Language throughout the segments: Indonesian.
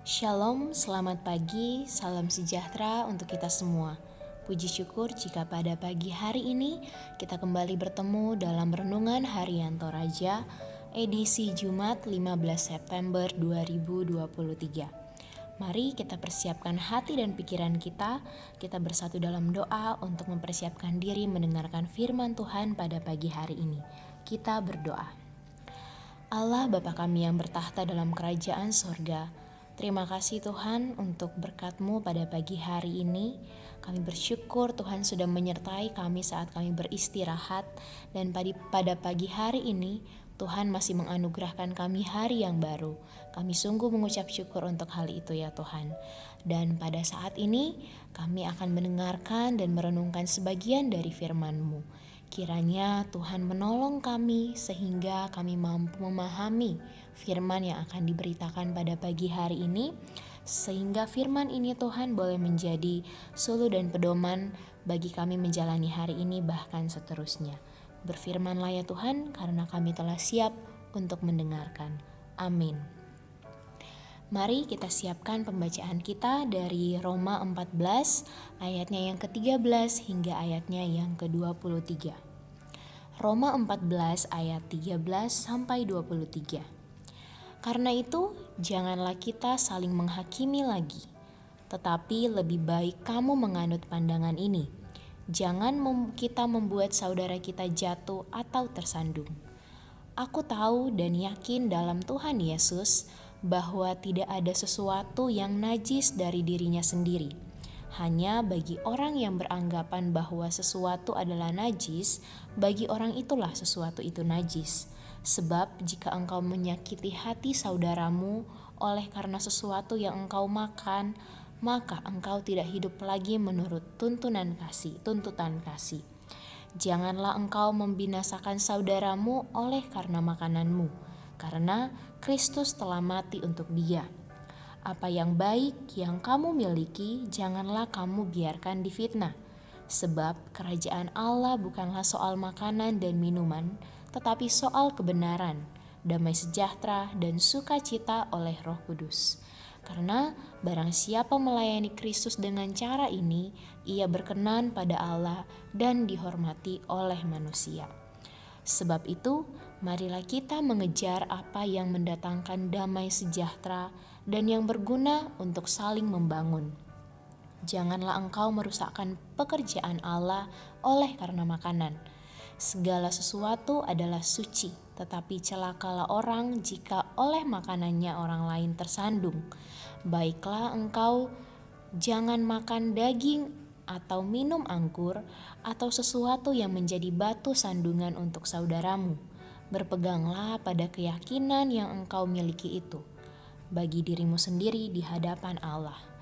Shalom, selamat pagi, salam sejahtera untuk kita semua. Puji syukur jika pada pagi hari ini kita kembali bertemu dalam Renungan Harian Toraja, edisi Jumat 15 September 2023. Mari kita persiapkan hati dan pikiran kita bersatu dalam doa untuk mempersiapkan diri mendengarkan firman Tuhan pada pagi hari ini. Kita berdoa. Allah Bapa kami yang bertahta dalam kerajaan sorga, terima kasih Tuhan untuk berkat-Mu pada pagi hari ini. Kami bersyukur Tuhan sudah menyertai kami saat kami beristirahat, dan pada pagi hari ini Tuhan masih menganugerahkan kami hari yang baru. Kami sungguh mengucap syukur untuk hal itu ya Tuhan. Dan pada saat ini kami akan mendengarkan dan merenungkan sebagian dari firman-Mu. Kiranya Tuhan menolong kami sehingga kami mampu memahami firman yang akan diberitakan pada pagi hari ini, sehingga firman ini Tuhan boleh menjadi suluh dan pedoman bagi kami menjalani hari ini bahkan seterusnya. Berfirmanlah ya Tuhan, karena kami telah siap untuk mendengarkan. Amin. Mari kita siapkan pembacaan kita dari Roma 14 ayatnya yang ke-13 hingga ayatnya yang ke-23. Roma 14 ayat 13 sampai 23. Karena itu, janganlah kita saling menghakimi lagi, tetapi lebih baik kamu menganut pandangan ini. Jangan kita membuat saudara kita jatuh atau tersandung. Aku tahu dan yakin dalam Tuhan Yesus bahwa tidak ada sesuatu yang najis dari dirinya sendiri. Hanya bagi orang yang beranggapan bahwa sesuatu adalah najis, bagi orang itulah sesuatu itu najis. Sebab jika engkau menyakiti hati saudaramu oleh karena sesuatu yang engkau makan, maka engkau tidak hidup lagi menurut tuntutan kasih. Janganlah engkau membinasakan saudaramu oleh karena makananmu, karena Kristus telah mati untuk dia. Apa yang baik yang kamu miliki, janganlah kamu biarkan difitnah. Sebab kerajaan Allah bukanlah soal makanan dan minuman, tetapi soal kebenaran, damai sejahtera, dan sukacita oleh Roh Kudus. Karena barang siapa melayani Kristus dengan cara ini, ia berkenan pada Allah dan dihormati oleh manusia. Sebab itu, marilah kita mengejar apa yang mendatangkan damai sejahtera dan yang berguna untuk saling membangun. Janganlah engkau merusakkan pekerjaan Allah oleh karena makanan. Segala sesuatu adalah suci, tetapi celakalah orang jika oleh makanannya orang lain tersandung. Baiklah engkau jangan makan daging atau minum anggur atau sesuatu yang menjadi batu sandungan untuk saudaramu. Berpeganglah pada keyakinan yang engkau miliki itu, bagi dirimu sendiri di hadapan Allah.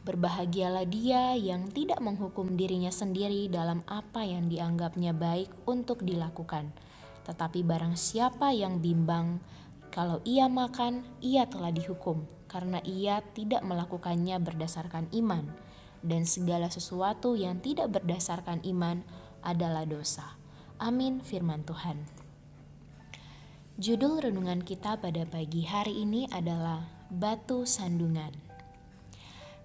Berbahagialah dia yang tidak menghukum dirinya sendiri dalam apa yang dianggapnya baik untuk dilakukan. Tetapi barang siapa yang bimbang, kalau ia makan, ia telah dihukum, karena ia tidak melakukannya berdasarkan iman. Dan segala sesuatu yang tidak berdasarkan iman adalah dosa. Amin, firman Tuhan. Judul renungan kita pada pagi hari ini adalah Batu Sandungan.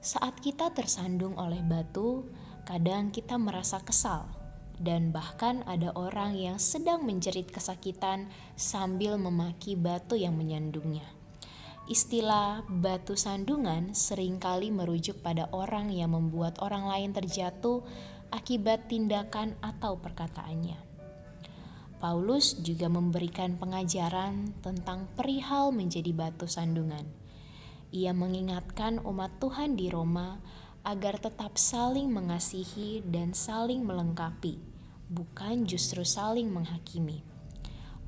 Saat kita tersandung oleh batu, kadang kita merasa kesal, dan bahkan ada orang yang sedang menjerit kesakitan sambil memaki batu yang menyandungnya. Istilah batu sandungan seringkali merujuk pada orang yang membuat orang lain terjatuh akibat tindakan atau perkataannya. Paulus juga memberikan pengajaran tentang perihal menjadi batu sandungan. Ia mengingatkan umat Tuhan di Roma agar tetap saling mengasihi dan saling melengkapi, bukan justru saling menghakimi.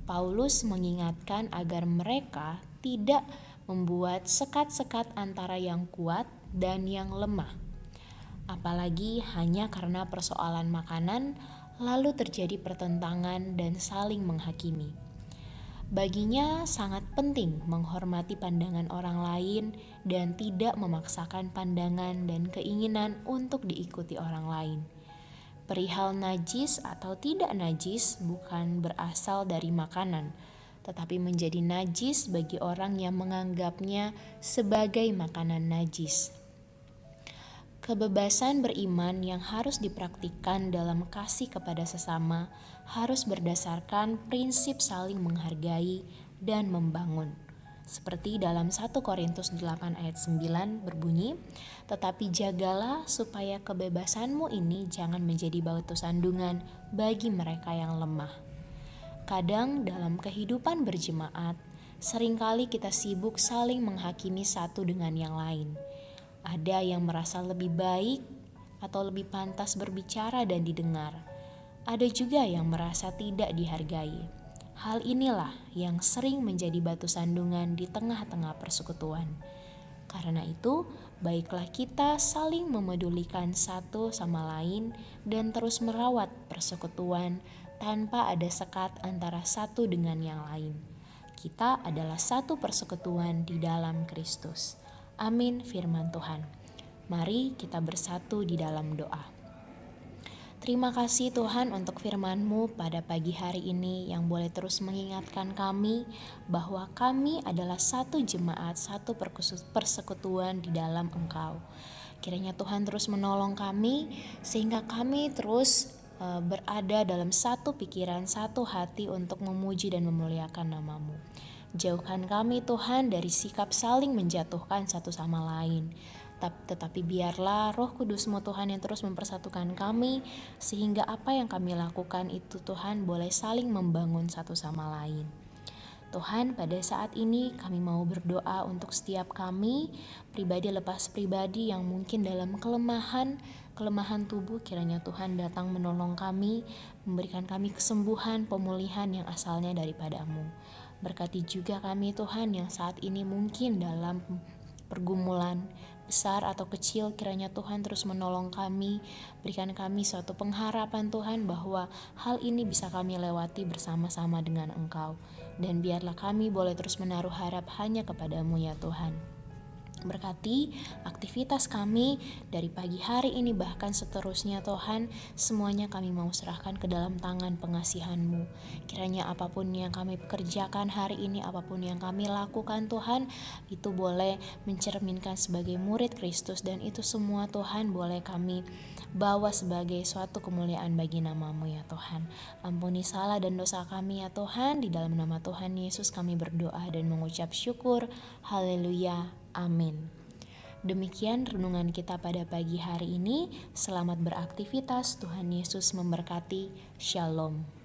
Paulus mengingatkan agar mereka tidak membuat sekat-sekat antara yang kuat dan yang lemah. Apalagi hanya karena persoalan makanan, lalu terjadi pertentangan dan saling menghakimi. Baginya sangat penting menghormati pandangan orang lain dan tidak memaksakan pandangan dan keinginan untuk diikuti orang lain. Perihal najis atau tidak najis bukan berasal dari makanan, tetapi menjadi najis bagi orang yang menganggapnya sebagai makanan najis. Kebebasan beriman yang harus dipraktikkan dalam kasih kepada sesama harus berdasarkan prinsip saling menghargai dan membangun. Seperti dalam 1 Korintus 8 ayat 9 berbunyi, "Tetapi jagalah supaya kebebasanmu ini jangan menjadi batu sandungan bagi mereka yang lemah." Kadang dalam kehidupan berjemaat, seringkali kita sibuk saling menghakimi satu dengan yang lain. Ada yang merasa lebih baik atau lebih pantas berbicara dan didengar. Ada juga yang merasa tidak dihargai. Hal inilah yang sering menjadi batu sandungan di tengah-tengah persekutuan. Karena itu, baiklah kita saling memedulikan satu sama lain dan terus merawat persekutuan tanpa ada sekat antara satu dengan yang lain. Kita adalah satu persekutuan di dalam Kristus. Amin firman Tuhan. Mari kita bersatu di dalam doa. Terima kasih Tuhan untuk firman-Mu pada pagi hari ini yang boleh terus mengingatkan kami bahwa kami adalah satu jemaat, satu persekutuan di dalam Engkau. Kiranya Tuhan terus menolong kami sehingga kami terus berada dalam satu pikiran, satu hati untuk memuji dan memuliakan nama-Mu. Jauhkan kami Tuhan dari sikap saling menjatuhkan satu sama lain. Tetapi biarlah Roh Kudus-Mu Tuhan yang terus mempersatukan kami, sehingga apa yang kami lakukan itu Tuhan boleh saling membangun satu sama lain. Tuhan, pada saat ini kami mau berdoa untuk setiap kami, pribadi lepas pribadi yang mungkin dalam kelemahan tubuh, kiranya Tuhan datang menolong kami, memberikan kami kesembuhan, pemulihan yang asalnya daripada-Mu. Berkati juga kami Tuhan yang saat ini mungkin dalam pergumulan besar atau kecil, kiranya Tuhan terus menolong kami, berikan kami suatu pengharapan Tuhan bahwa hal ini bisa kami lewati bersama-sama dengan Engkau. Dan biarlah kami boleh terus menaruh harap hanya kepada-Mu ya Tuhan. Berkati aktivitas kami dari pagi hari ini bahkan seterusnya Tuhan, semuanya kami mau serahkan ke dalam tangan pengasihan-Mu. Kiranya apapun yang kami kerjakan hari ini, apapun yang kami lakukan Tuhan, itu boleh mencerminkan sebagai murid Kristus, dan itu semua Tuhan boleh kami bawa sebagai suatu kemuliaan bagi nama-Mu ya Tuhan. Ampuni salah dan dosa kami ya Tuhan, di dalam nama Tuhan Yesus kami berdoa dan mengucap syukur. Haleluya. Amin. Demikian renungan kita pada pagi hari ini. Selamat beraktivitas. Tuhan Yesus memberkati. Shalom.